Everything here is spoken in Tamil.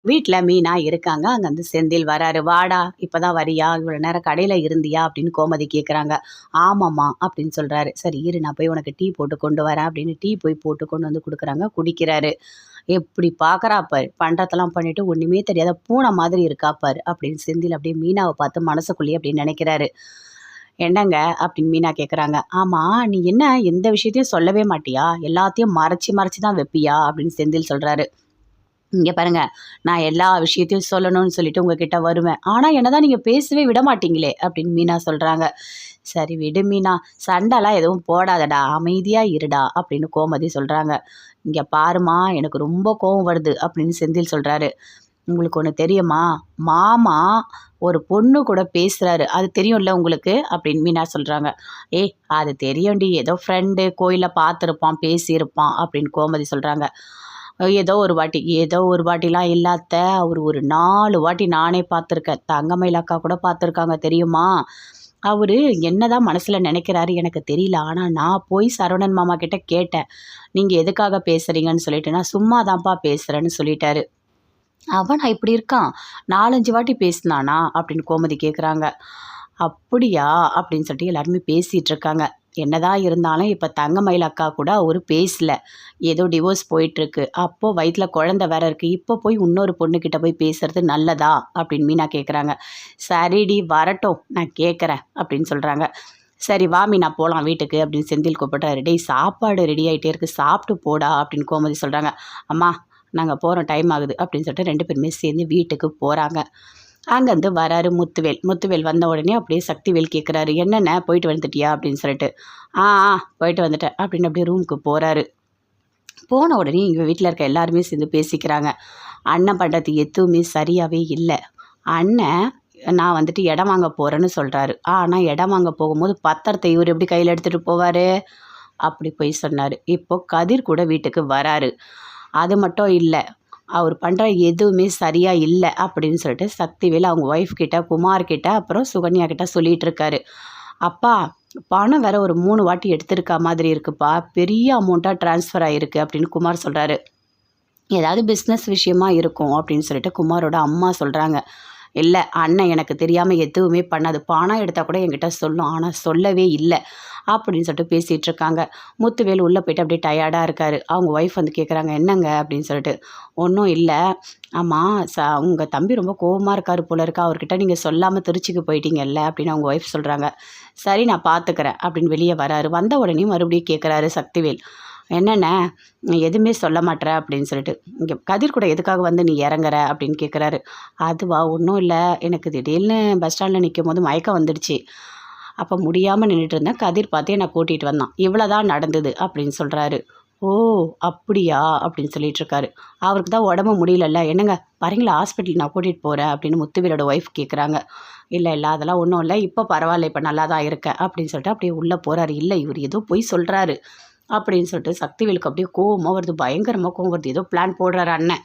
வீட்டில் மீனா இருக்காங்க. அங்கே வந்து செந்தில் வராரு. வாடா இப்போதான் வரியா, இவ்வளோ நேரம் கடையில் இருந்தியா அப்படின்னு கோமதி கேட்குறாங்க. ஆமாம்மா அப்படின்னு சொல்கிறாரு. சரி இரு நான் போய் உனக்கு டீ போட்டு கொண்டு வரேன் அப்படின்னு டீ போய் போட்டு கொண்டு வந்து கொடுக்குறாங்க. குடிக்கிறாரு. எப்படி பார்க்குறா பாரு, பண்ணுறதெல்லாம் பண்ணிட்டு ஒன்றுமே தெரியாத பூனை மாதிரி இருக்கா பாரு அப்படின்னு செந்தில் அப்படியே மீனாவை பார்த்து மனசுக்குள்ளேயே அப்படின்னு நினைக்கிறாரு. என்னங்க அப்படின்னு மீனா கேட்குறாங்க. ஆமாம் நீ என்ன எந்த விஷயத்தையும் சொல்லவே மாட்டியா, எல்லாத்தையும் மறைச்சி மறைச்சி தான் வைப்பியா அப்படின்னு செந்தில் சொல்கிறாரு. இங்கே பாருங்க, நான் எல்லா விஷயத்தையும் சொல்லணும்னு சொல்லிட்டு உங்ககிட்ட வருவேன். ஆனால் என்னதான் நீங்கள் பேசவே விட மாட்டீங்களே அப்படின்னு மீனா சொல்கிறாங்க. சரி விடு மீனா, சண்டைலாம் எதுவும் போடாதடா, அமைதியாக இருடா அப்படின்னு கோமதி சொல்கிறாங்க. இங்கே பாருமா எனக்கு ரொம்ப கோவம் வருது அப்படின்னு செந்தில் சொல்கிறாரு. உங்களுக்கு ஒன்று தெரியுமா, மாமா ஒரு பொண்ணு கூட பேசுகிறாரு, அது தெரியும்ல உங்களுக்கு அப்படின்னு மீனா சொல்கிறாங்க. ஏய் அது தெரியும்டி, ஏதோ ஃப்ரெண்டு கோயிலில் பார்த்துருப்பான் பேசியிருப்பான் அப்படின்னு கோமதி சொல்கிறாங்க. ஏதோ ஒரு வாட்டிலாம் இல்லாத அவர் ஒரு 4 வாட்டி நானே பார்த்துருக்கேன். தங்கமயில் அக்கா கூட பார்த்துருக்காங்க தெரியுமா. அவர் என்னதான் மனசில் நினைக்கிறாரு எனக்கு தெரியல. ஆனால் நான் போய் சரவணன் மாமா கிட்ட கேட்டேன், நீங்கள் எதுக்காக பேசுகிறீங்கன்னு சொல்லிட்டு. நான் சும்மா தான்ப்பா பேசுகிறேன்னு சொல்லிட்டாரு. அவன் இப்படி இருக்கான், 4-5 வாட்டி பேசினானா அப்படின்னு கோமதி கேட்குறாங்க. அப்படியா அப்படின்னு சொல்லிட்டு எல்லாருமே பேசிகிட்டு இருக்காங்க. என்னதான் இருந்தாலும் இப்போ தங்கமயில் அக்கா கூட அவரு பேசல, ஏதோ டிவோர்ஸ் போயிட்டுருக்கு. அப்போது வயிற்றில் குழந்த வேற இருக்குது. இப்போ போய் இன்னொரு பொண்ணுக்கிட்ட போய் பேசுறது நல்லதா அப்படின்னு மீனா கேட்குறாங்க. சரிடி வரட்டும் நான் கேட்குறேன் அப்படின்னு சொல்கிறாங்க. சரி வா மீனா போகலாம் வீட்டுக்கு அப்படின்னு செந்தில் கூப்பிட்டாரு. டேய் சாப்பாடு ரெடி ஆகிட்டே இருக்குது, சாப்பிட்டு போடா அப்படின்னு கோமதி சொல்கிறாங்க. அம்மா நாங்கள் போகிறோம், டைம் ஆகுது அப்படின்னு சொல்லிட்டு 2 பேருமே சேர்ந்து வீட்டுக்கு போகிறாங்க. அங்கேருந்து வராரு முத்துவேல். முத்துவேல் வந்த உடனே அப்படியே சக்திவேல் கேட்குறாரு, என்னென்ன போயிட்டு வந்துட்டியா அப்படின்னு சொல்லிட்டு. ஆ போயிட்டு வந்துட்டேன் அப்படின்னு அப்படியே ரூமுக்கு போகிறாரு. போன உடனே எங்கள் வீட்டில் இருக்க எல்லாருமே சேர்ந்து பேசிக்கிறாங்க. அண்ணன் பண்ணுறது எதுவுமே சரியாகவே இல்லை. அண்ணன் நான் வந்துட்டு இடம் வாங்க போகிறேன்னு சொல்கிறாரு. ஆனால் இடம் வாங்க போகும்போது பத்திரத்தை இவர் எப்படி கையில் எடுத்துகிட்டு போவார், அப்படி போய் சொன்னார். இப்போது கதிர் கூட வீட்டுக்கு வராரு. அது மட்டும் இல்லை, அவர் பண்ணுற எதுவுமே சரியாக இல்லை அப்படின்னு சொல்லிட்டு சக்திவேல் அவங்க ஒய்ஃப் கிட்ட, குமார் கிட்ட, அப்புறம் சுகன்யா கிட்ட சொல்லிகிட்டு இருக்காரு. அப்பா பணம் வேற ஒரு 3 வாட்டி எடுத்திருக்கா மாதிரி இருக்குப்பா, பெரிய அமௌண்ட்டாக ட்ரான்ஸ்ஃபர் ஆகிருக்கு அப்படின்னு குமார் சொல்கிறாரு. ஏதாவது பிஸ்னஸ் விஷயமா இருக்கும் அப்படின்னு சொல்லிட்டு குமாரோட அம்மா சொல்கிறாங்க. இல்லை அண்ணன் எனக்கு தெரியாமல் எதுவுமே பண்ணாது, பணம் எடுத்தால் கூட என்கிட்ட சொல்லும், ஆனால் சொல்லவே இல்லை அப்படின்னு சொல்லிட்டு பேசிகிட்டு இருக்காங்க. முத்துவேல் உள்ளே போய்ட்டு அப்படியே டயர்டாக இருக்கார். அவங்க ஒய்ஃப் வந்து கேட்குறாங்க, என்னங்க அப்படின்னு சொல்லிட்டு. ஒன்றும் இல்லை, ஆமாம் உங்கள் தம்பி ரொம்ப கோவமாக இருக்கார் போல இருக்கா, அவர்கிட்ட நீங்கள் சொல்லாமல் திருச்சிக்கு போயிட்டீங்கல்ல அப்படின்னு அவங்க ஒய்ஃப் சொல்கிறாங்க. சரி நான் பார்த்துக்கிறேன் அப்படின்னு வெளியே வராரு. வந்த உடனே மறுபடியும் கேட்குறாரு சக்திவேல், என்னென்ன எதுவுமே சொல்ல மாட்டேற அப்படின்னு சொல்லிட்டு. இங்கே கதிர் கூட எதுக்காக வந்து நீ இறங்குற அப்படின்னு கேட்குறாரு. அதுவா ஒன்றும் இல்லை, எனக்கு திடீர்னு பஸ் ஸ்டாண்டில் நிற்கும் போது மயக்கம் வந்துடுச்சு, அப்போ முடியாமல் நின்றுட்டு இருந்தேன், கதிர் பார்த்தே நான் கூட்டிகிட்டு வந்தான், இவ்வளோதான் நடந்தது அப்படின்னு சொல்கிறாரு. ஓ அப்படியா அப்படின்னு சொல்லிட்டு இருக்காரு. அவருக்கு தான் உடம்பு முடியலல்ல, என்னங்க வரீங்களா ஹாஸ்பிட்டல் நான் கூட்டிகிட்டு போகிறேன் அப்படின்னு முத்துவேலோட ஒய்ஃப் கேட்குறாங்க. இல்லை இல்லை அதெல்லாம் ஒன்றும் இல்லை, இப்போ பரவாயில்ல, இப்போ நல்லா தான் இருக்கேன் அப்படின்னு சொல்லிட்டு அப்படியே உள்ளே போகிறாரு. இல்லை இவர் ஏதோ போய் சொல்கிறாரு அப்படின்னு சொல்லிட்டு சக்திவேலுக்கு அப்படியே கோவமாக வருது, பயங்கரமாக கோவம் வருது. ஏதோ பிளான் போடுறாரு அண்ணன்.